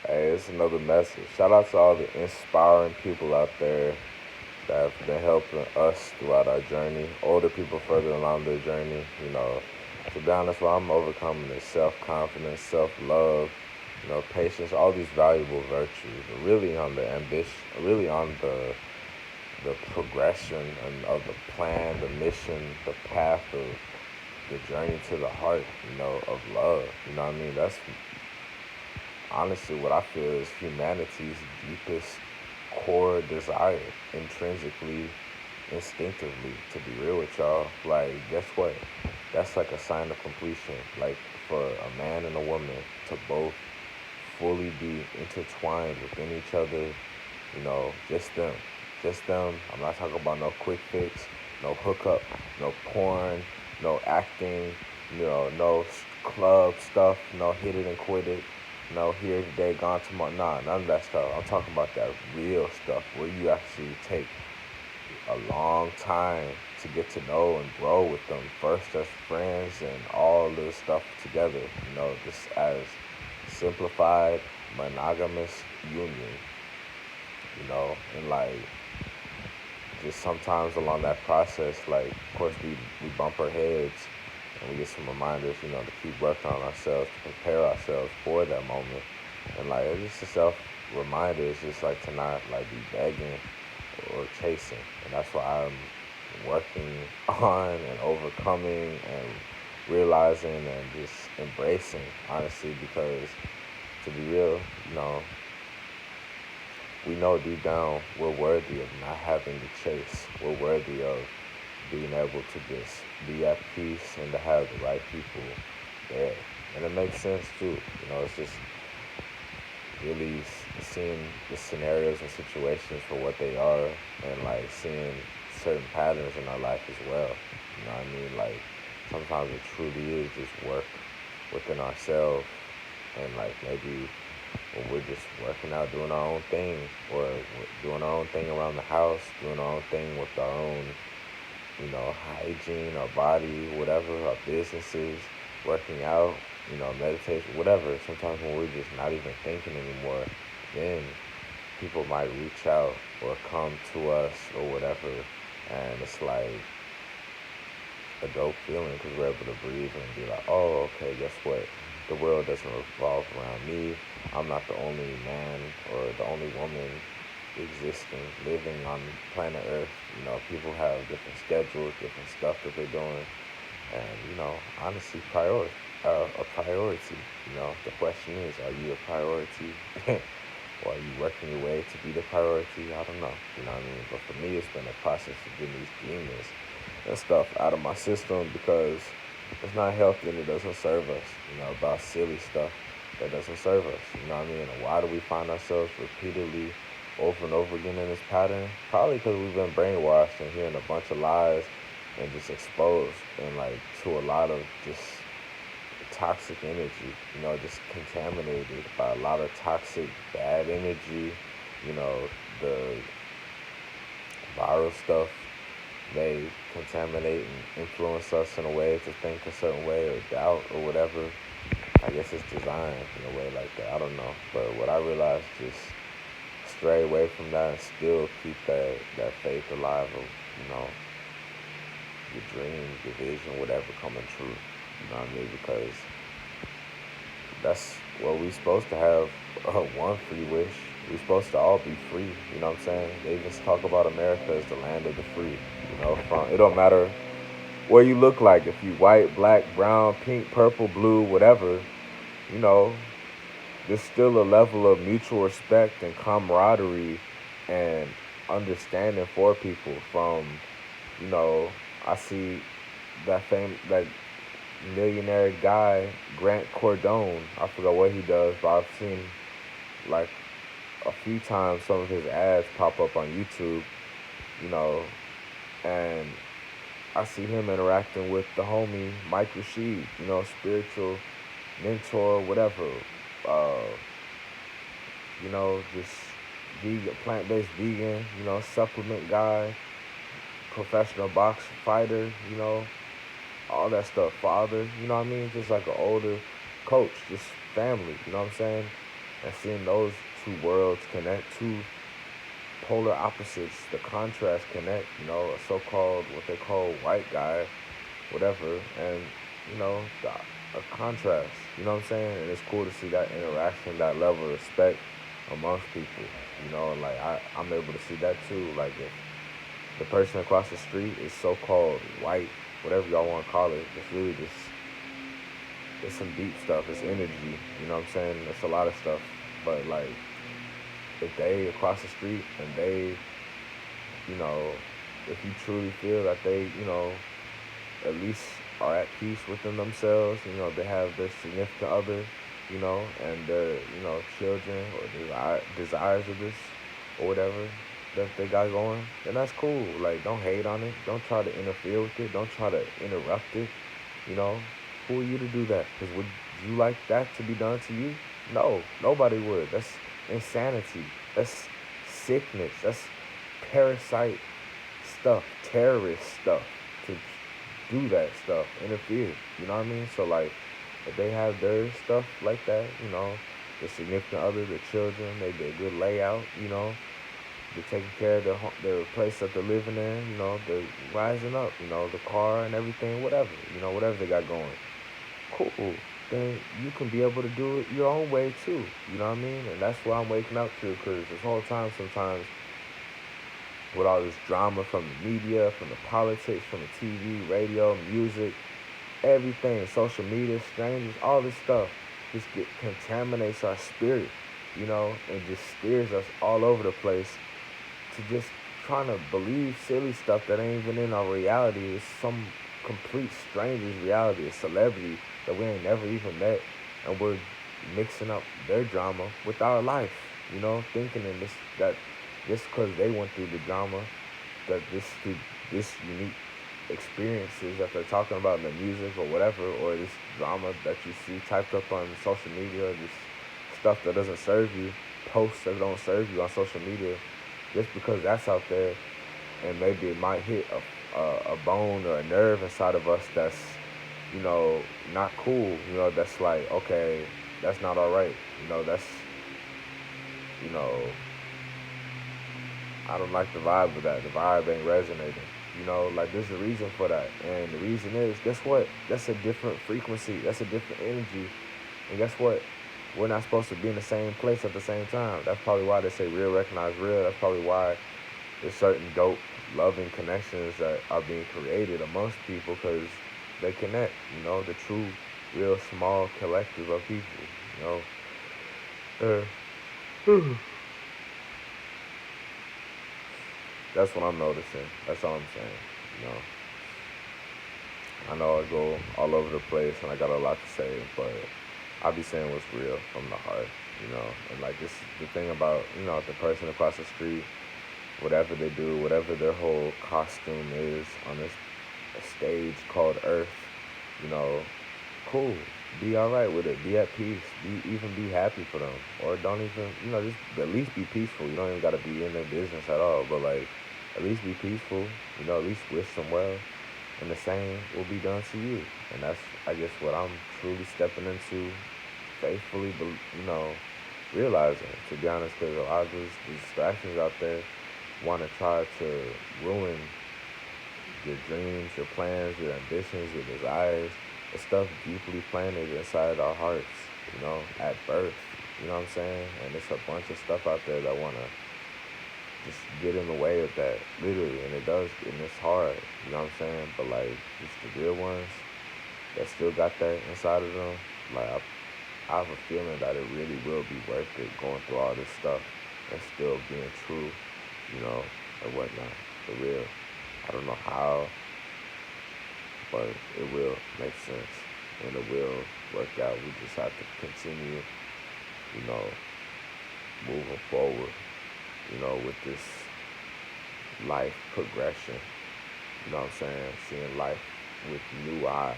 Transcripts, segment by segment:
Hey, it's another message. Shout out to all the inspiring people out there that have been helping us throughout our journey. Older people further along their journey. To be honest, what I'm overcoming is self-confidence, self-love, patience, all these valuable virtues. Really on the ambition, really on the progression and of the plan, the mission, the path of the journey to the heart, of love. You know what I mean? That's honestly what I feel is humanity's deepest core desire, intrinsically, instinctively, to be real with y'all. Like, guess what? That's like a sign of completion. Like, for a man and a woman to both fully be intertwined within each other, just them. Just them. I'm not talking about no quick fix, no hookup, no porn, no acting, no club stuff, no hit it and quit it, no here today, gone tomorrow. Nah, none of that stuff. I'm talking about that real stuff where you actually take a long time to get to know and grow with them. First as friends and all this stuff together, just as simplified monogamous union, and like just sometimes along that process, like of course we bump our heads and we get some reminders, to keep working on ourselves, to prepare ourselves for that moment. And like it's just a self reminder, it's just like to not like be begging or chasing. And that's why I'm working on and overcoming and realizing and just embracing, honestly, because to be real, we know deep down we're worthy of not having to chase. We're worthy of being able to just be at peace and to have the right people there. And it makes sense too. It's just really seeing the scenarios and situations for what they are and like seeing certain patterns in our life as well. You know what I mean? Like sometimes it truly is just work within ourselves and like maybe when we're just working out, doing our own thing, or doing our own thing around the house, doing our own thing with our own, hygiene, our body, whatever, our businesses, working out, meditation, whatever. Sometimes when we're just not even thinking anymore, then people might reach out or come to us or whatever, and it's like a dope feeling because we're able to breathe and be like, oh, okay, guess what? The world doesn't revolve around me. I'm not the only man or the only woman existing, living on planet Earth. People have different schedules, different stuff that they're doing, and honestly, a priority. The question is, are you a priority, or are you working your way to be the priority? I don't know. You know what I mean? But for me, it's been a process of getting these demons and stuff out of my system because it's not healthy and it doesn't serve us. About silly stuff that doesn't serve us. You know what I mean? And why do we find ourselves repeatedly over and over again in this pattern? Probably because we've been brainwashed and hearing a bunch of lies and just exposed and like to a lot of just toxic energy, just contaminated by a lot of toxic bad energy, the viral stuff may contaminate and influence us in a way to think a certain way or doubt or whatever. I guess it's designed in a way like that. I don't know. But what I realized just stray away from that and still keep that faith alive of, your dreams, your vision, whatever coming true. You know what I mean? Because that's what we supposed to have one free wish. We're supposed to all be free. You know what I'm saying? They just talk about America as the land of the free. From it don't matter what you look like. If you white, black, brown, pink, purple, blue, whatever, you know, there's still a level of mutual respect and camaraderie and understanding for people. From, you know, I see that millionaire guy, Grant Cardone. I forgot what he does, but I've seen like a few times some of his ads pop up on YouTube, you know, and I see him interacting with the homie Mike Rashid, spiritual mentor, whatever, uh, just vegan, plant-based vegan, supplement guy, professional box fighter, all that stuff, father, you know what I mean? Just like an older coach, just family, you know what I'm saying? And seeing those two worlds connect, two polar opposites, the contrast connect, a so-called, what they call white guy, whatever, and, a contrast, what I'm saying? And it's cool to see that interaction, that level of respect amongst people, like I'm able to see that too. Like if the person across the street is so-called white, whatever y'all want to call it, it's really just, it's some deep stuff, it's energy, what I'm saying? It's a lot of stuff, but like, if they across the street and they, you know, if you truly feel that they, at least are at peace within themselves, they have their significant other, and their, children or desires of this or whatever that they got going, then that's cool. Like, don't hate on it. Don't try to interfere with it. Don't try to interrupt it. You know, who are you to do that? Because would you like that to be done to you? No, nobody would. That's insanity. That's sickness. That's parasite stuff, terrorist stuff to do that stuff, interfere. You know what I mean? So like, if they have their stuff like that, the significant other, the children, they did a good layout, they're taking care of their place that they're living in, they're rising up, the car and everything, whatever, whatever they got going. Cool. Then you can be able to do it your own way too. You know what I mean? And that's what I'm waking up to, because this whole time sometimes with all this drama from the media, from the politics, from the TV, radio, music, everything, social media, strangers, all this stuff contaminates our spirit, and just steers us all over the place to just trying to believe silly stuff that ain't even in our reality. It's some complete stranger's reality, a celebrity that we ain't never even met, and we're mixing up their drama with our life, thinking in this that just because they went through the drama, that this unique experiences that they're talking about in the music or whatever, or this drama that you see typed up on social media, this stuff that doesn't serve you, posts that don't serve you on social media, just because that's out there, and maybe it might hit a bone or a nerve inside of us that's, not cool, that's like, okay, that's not all right, that's, you know, I don't like the vibe of that. The vibe ain't resonating. Like there's a reason for that. And the reason is, guess what? That's a different frequency. That's a different energy. And guess what? We're not supposed to be in the same place at the same time. That's probably why they say real recognize real. That's probably why there's certain dope, loving connections that are being created amongst people, because they connect, the true, real small collective of people, that's what I'm noticing. That's all I'm saying, I know I go all over the place and I got a lot to say, but I'll be saying what's real from the heart, and like this, the thing about, the person across the street, whatever they do, whatever their whole costume is on this stage called Earth, you know, cool. Be all right with it. Be at peace. Be happy for them, or don't even, just at least be peaceful. You don't even gotta be in their business at all, but like, at least be peaceful. At least wish them well, and the same will be done to you. And that's, I guess, what I'm truly stepping into, faithfully, realizing. To be honest, because a lot of these distractions out there want to try to ruin your dreams, your plans, your ambitions, your desires, the stuff deeply planted inside our hearts, at birth. You know what I'm saying? And it's a bunch of stuff out there that want to just get in the way of that, literally. And it does, and it's hard, you know what I'm saying? But like, just the real ones that still got that inside of them, like, I have a feeling that it really will be worth it going through all this stuff and still being true, and whatnot, for real. I don't know how, but it will make sense, and it will work out. We just have to continue, moving forward, with this life progression, you know what I'm saying? Seeing life with new eyes,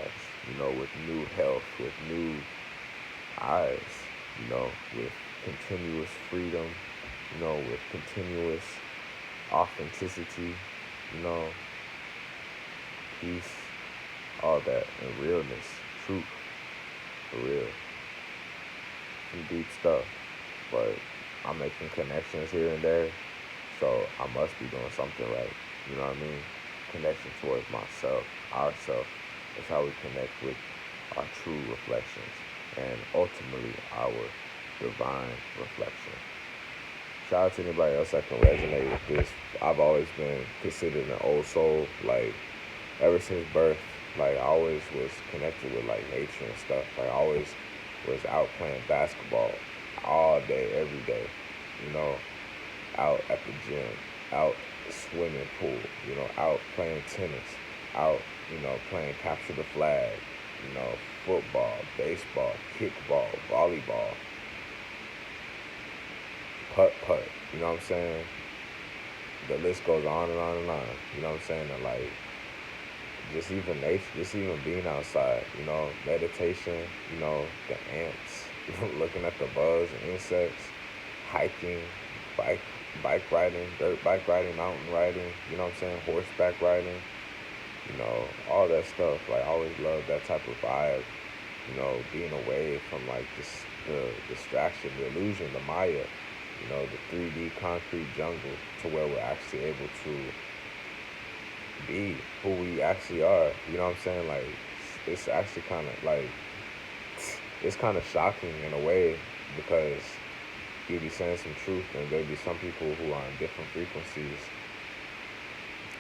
with new health, with new eyes, with continuous freedom, with continuous authenticity, peace, all that, and realness, truth, for real. Some deep stuff. I'm making connections here and there, so I must be doing something right. You know what I mean? Connection towards myself, ourself. That's how we connect with our true reflections and ultimately our divine reflection. Shout out to anybody else that can resonate with this. I've always been considered an old soul, like ever since birth. Like I always was connected with like nature and stuff. Like I always was out playing basketball all day, every day. You know, out at the gym, out swimming pool. You know, out playing tennis, out playing capture the flag. You know, football, baseball, kickball, volleyball, putt putt. You know what I'm saying? The list goes on and on and on. You know what I'm saying? And like just even nature, just even being outside, meditation, the ants, looking at the bugs and insects, hiking, bike bike riding, dirt bike riding, mountain riding, you know what I'm saying, horseback riding, all that stuff. Like I always loved that type of vibe, being away from like just the distraction, the illusion, the Maya, the 3D concrete jungle to where we're actually able to be who we actually are. You know what I'm saying? Like it's actually kind of like it's kind of shocking in a way because you'll be saying some truth and there'll be some people who are on different frequencies.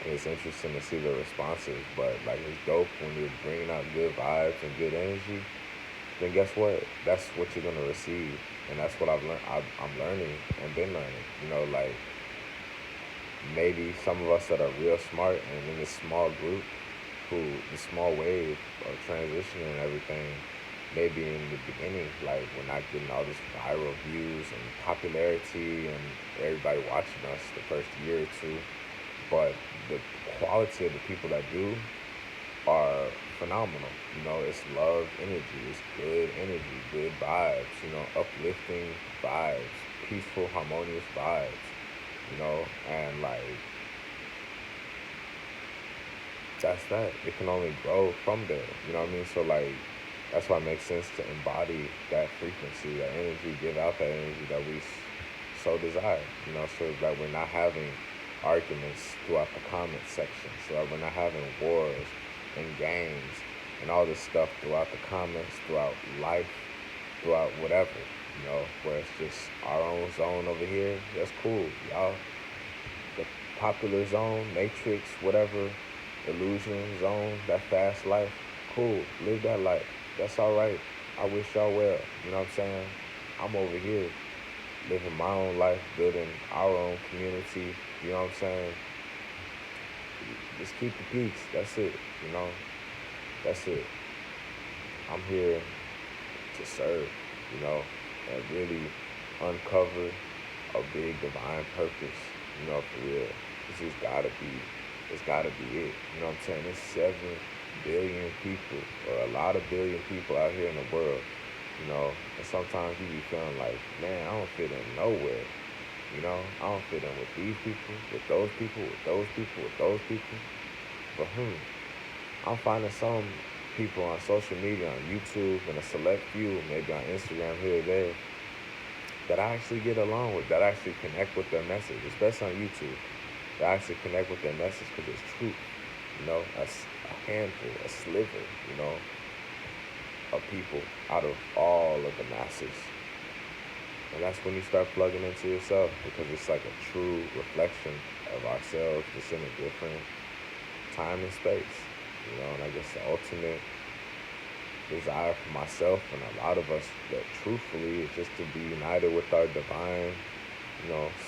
And it's interesting to see the responses, but like it's dope when you're bringing out good vibes and good energy. Then guess what? That's what you're gonna receive, and that's what I've learned. I'm learning and been learning. Like maybe some of us that are real smart and in this small group, who the small wave of transition and everything, maybe in the beginning, like we're not getting all this viral views and popularity and everybody watching us the first year or two, but the quality of the people that do are phenomenal. It's love energy, it's good energy, good vibes, uplifting vibes, peaceful, harmonious vibes, and like that's that. It can only grow from there. You know what I mean? So like that's why it makes sense to embody that frequency, that energy, give out that energy that we so desire. So that we're not having arguments throughout the comment section, so that we're not having wars and gangs and all this stuff throughout the comments, throughout life, throughout whatever, where it's just our own zone over here. That's cool. Y'all, the popular zone, matrix, whatever, illusion zone, that fast life, cool. Live that life. That's all right. I wish y'all well. You know what I'm saying? I'm over here living my own life, building our own community. You know what I'm saying? Just keep the peace. That's it. That's it. I'm here to serve, and really uncover a big divine purpose, for real. It's gotta be it. You know what I'm saying? There's 7 billion people, or a lot of billion people out here in the world, and sometimes you be feeling like, man, I don't fit in nowhere. I don't fit in with these people, with those people, with those people, with those people. But I'm finding some people on social media, on YouTube, and a select few, maybe on Instagram here or there, that I actually get along with, that I actually connect with their message, especially on YouTube. That I actually connect with their message because it's truth. A handful, a sliver, of people out of all of the masses. And that's when you start plugging into yourself, because it's like a true reflection of ourselves, just in a different time and space. And I guess the ultimate desire for myself and a lot of us, that truthfully, is just to be united with our divine,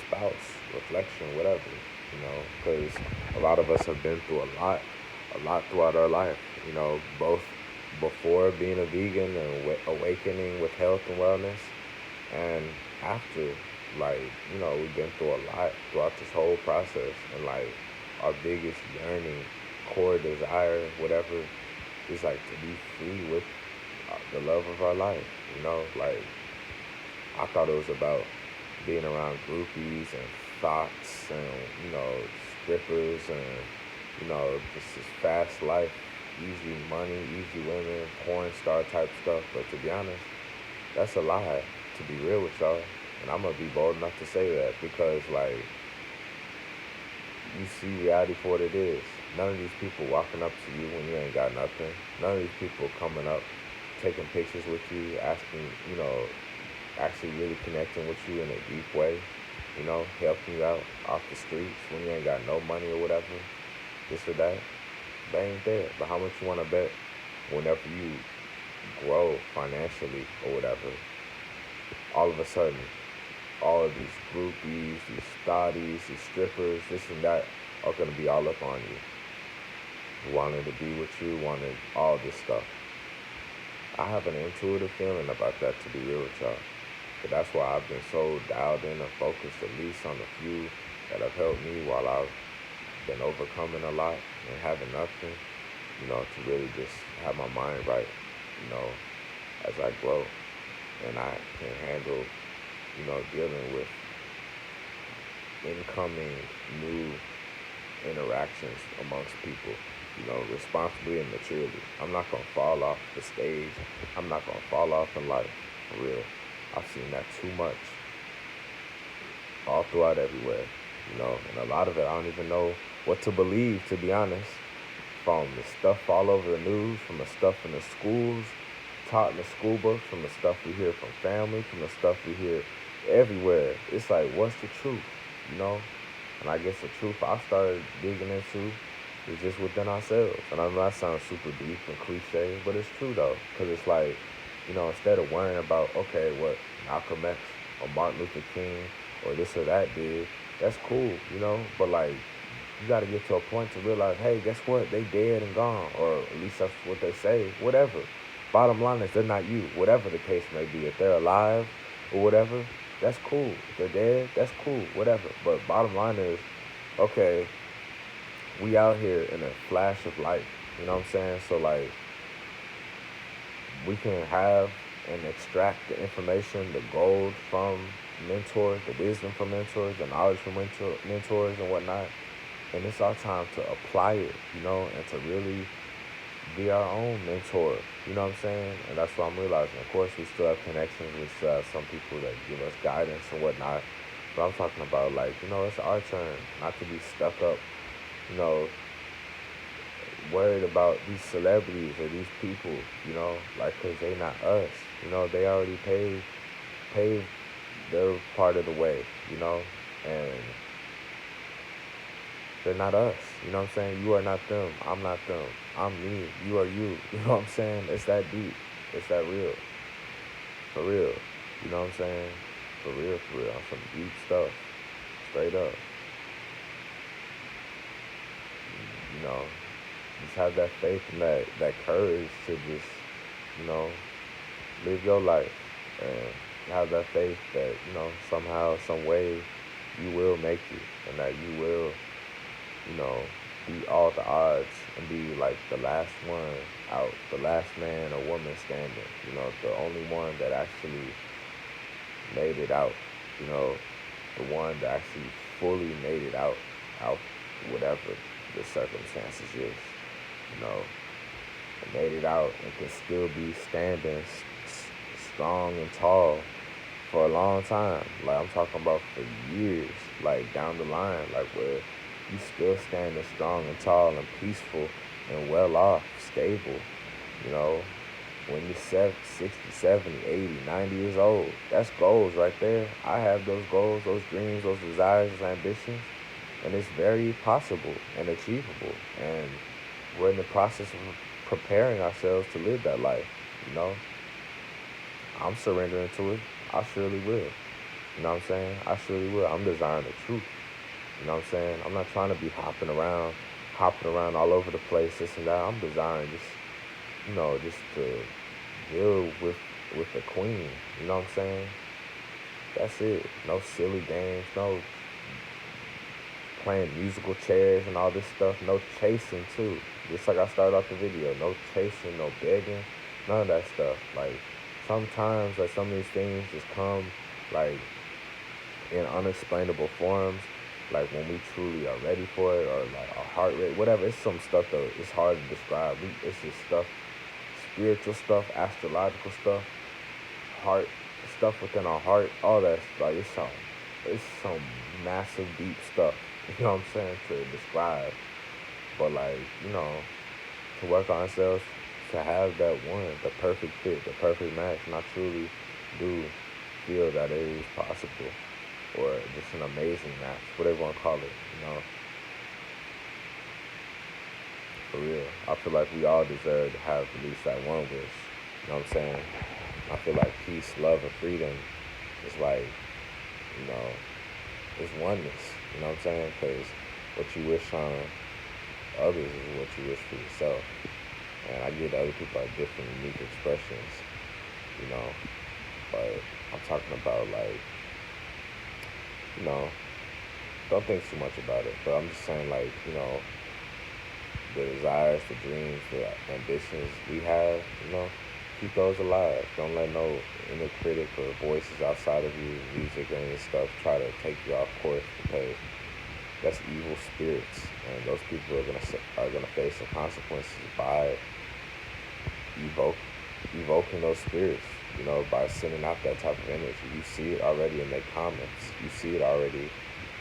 spouse, reflection, whatever, because a lot of us have been through a lot throughout our life, both before being a vegan and awakening with health and wellness, and after, like, we've been through a lot throughout this whole process, and like our biggest yearning, core desire, whatever, is like to be free with the love of our life. Like I thought it was about being around groupies and thoughts and strippers and just this fast life, easy money, easy women, porn star type stuff. But to be honest, that's a lie. To be real with y'all, And I'm gonna be bold enough to say that because like you see reality for what it is. None of these people walking up to you when you ain't got nothing. None of these people coming up, taking pictures with you, asking, actually really connecting with you in a deep way, helping you out off the streets when you ain't got no money or whatever, this or that. They ain't there. But how much you wanna bet whenever you grow financially or whatever, all of a sudden all of these groupies, these thotties, these strippers, this and that are gonna be all up on you, wanting to be with you, wanting all this stuff. I have an intuitive feeling about that, to be real with y'all. But that's why I've been so dialed in and focused at least on the few that have helped me while I've been overcoming a lot and having nothing, to really just have my mind right, as I grow. And I can handle, dealing with incoming new interactions amongst people, responsibly and maturely. I'm not gonna fall off the stage. I'm not gonna fall off in life, for real. I've seen that too much, all throughout everywhere, and a lot of it I don't even know what to believe, to be honest. From the stuff all over the news, from the stuff in the schools, taught in the school books, from the stuff we hear from family, from the stuff we hear everywhere. It's like, what's the truth, And I guess the truth I started digging into is just within ourselves. And I know that sounds super deep and cliche, but it's true though. Because it's like, instead of worrying about, okay, what Malcolm X or Martin Luther King or this or that did, that's cool, But like, you got to get to a point to realize, hey, guess what? They dead and gone. Or at least that's what they say. Whatever. Bottom line is they're not you. Whatever the case may be. If they're alive or whatever, that's cool. If they're dead, that's cool. Whatever. But bottom line is, okay, we out here in a flash of light. You know what I'm saying? So like, we can have and extract the information, the gold from mentors, the wisdom from mentors, the knowledge from mentors and whatnot. And it's our time to apply it, and to really be our own mentor. You know what I'm saying? And that's what I'm realizing. Of course, we still have connections. We still have some people that give us guidance and whatnot. But I'm talking about, like, it's our turn not to be stuck up, worried about these celebrities or these people, like, because they not us. They already paved their part of the way, and they're not us. You know what I'm saying? You are not them. I'm not them. I'm me. You are you. You know what I'm saying? It's that deep. It's that real. For real. You know what I'm saying? For real, for real. Some deep stuff. Straight up. Just have that faith and that courage to just, live your life. And have that faith that, somehow, some way, you will make it. And that you will, beat all the odds and be like the last one out, the last man or woman standing, the only one that actually made it out, the one that actually fully made it out whatever the circumstances is, and made it out and can still be standing strong and tall for a long time. Like, I'm talking about for years, like down the line, like where you still standing strong and tall and peaceful and well off, stable, when you're 60, 70, 80, 90 years old. That's goals right there. I have those goals, those dreams, those desires, those ambitions, and it's very possible and achievable. And we're in the process of preparing ourselves to live that life, I'm surrendering to it. I surely will. You know what I'm saying? I surely will. I'm desiring the truth. You know what I'm saying? I'm not trying to be hopping around all over the place, this and that. I'm desiring just to deal with the queen. You know what I'm saying? That's it. No silly games, no playing musical chairs and all this stuff. No chasing too. Just like I started off the video. No chasing, no begging, none of that stuff. Like, sometimes like some of these things just come like in unexplainable forms. Like when we truly are ready for it, or like our heart rate, whatever. It's some stuff that it's hard to describe. It's just stuff, spiritual stuff, astrological stuff, heart stuff within our heart, all that, like, it's some massive, deep stuff. You know what I'm saying, to describe. But like, to work on ourselves, to have that one, the perfect fit, the perfect match, and I truly do feel that it is possible, or just an amazing match, whatever you want to call it. For real. I feel like we all deserve to have at least that one wish. You know what I'm saying? I feel like peace, love, and freedom is like, you know, it's oneness. You know what I'm saying? Because what you wish on others is what you wish for yourself. And I get other people like different, unique expressions, you know. But I'm talking about like, you know, don't think too much about it. But I'm just saying like, the desires, the dreams, the ambitions we have, keep those alive. Don't let no inner critic or voices outside of you, music or any stuff, try to take you off course, because that's evil spirits, and those people are gonna face the consequences by evoke, evoking those spirits. By sending out that type of energy. You see it already in their comments. You see it already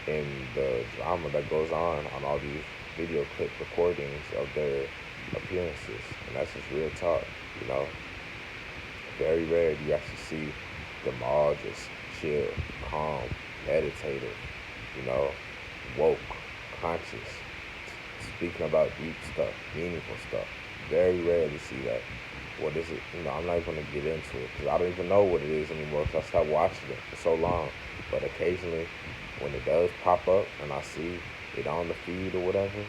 in the drama that goes on all these video clip recordings of their appearances, and that's just real talk. You know, very rare do you actually see them all just chill, calm, meditative, woke, conscious, speaking about deep stuff, meaningful stuff. Very rarely see that. What is it? I'm not even going to get into it because I don't even know what it is anymore because I stopped watching it for so long. But occasionally, when it does pop up and I see it on the feed or whatever,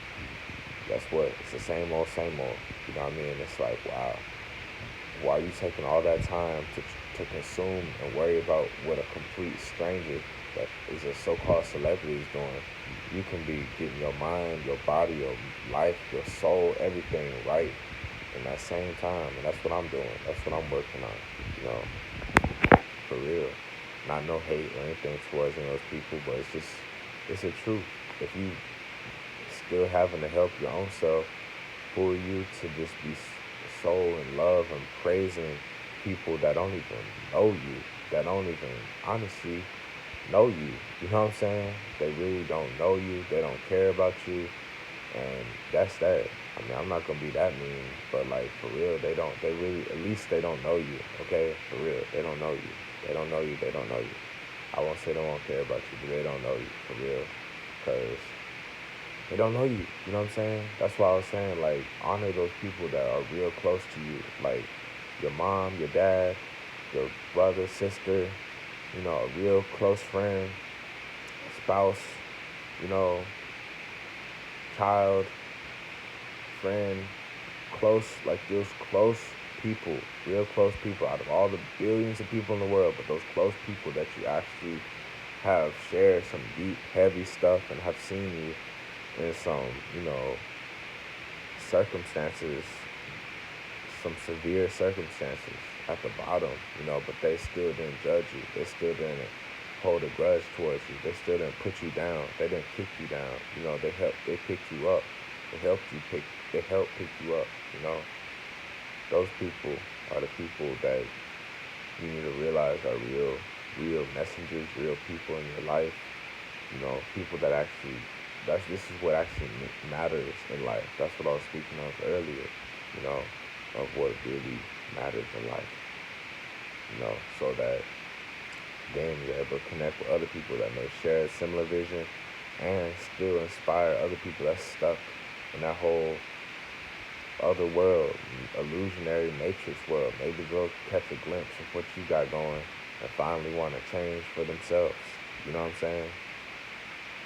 guess what? It's the same old, same old. You know what I mean? It's like, wow, why are you taking all that time to consume and worry about what a complete stranger that is a so-called celebrity is doing? You can be getting your mind, your body, your life, your soul, everything right in that same time. And that's what I'm doing. That's what I'm working on, for real. Not no hate or anything towards those people, but it's the truth. If you still having to help your own self, who are you to just be so in love and praising people that don't even know you, that don't even honestly know you? You know what I'm saying? They really don't know you. They don't care about you. And that's that. I mean, I'm not going to be that mean, but like, for real, they really, at least they don't know you, okay? For real, they don't know you. They don't know you, they don't know you. I won't say they won't care about you, but they don't know you, for real. Because they don't know you, you know what I'm saying? That's why I was saying, like, honor those people that are real close to you. Like, your mom, your dad, your brother, sister, a real close friend, spouse, you know, child, friend, close, like those close people, real close people, out of all the billions of people in the world, but those close people that you actually have shared some deep, heavy stuff and have seen you in some, circumstances, some severe circumstances at the bottom, but they still didn't judge you. They still didn't hold a grudge towards you. They still didn't put you down. They didn't kick you down. They picked you up. They helped pick you up, Those people are the people that you need to realize are real messengers, real people in your life. People that actually, this is what actually matters in life. That's what I was speaking of earlier, of what really matters in life, so that then you're able to connect with other people that may share a similar vision and still inspire other people that's stuck in that whole other world, illusionary matrix world. Maybe they'll catch a glimpse of what you got going and finally want to change for themselves. You know what I'm saying?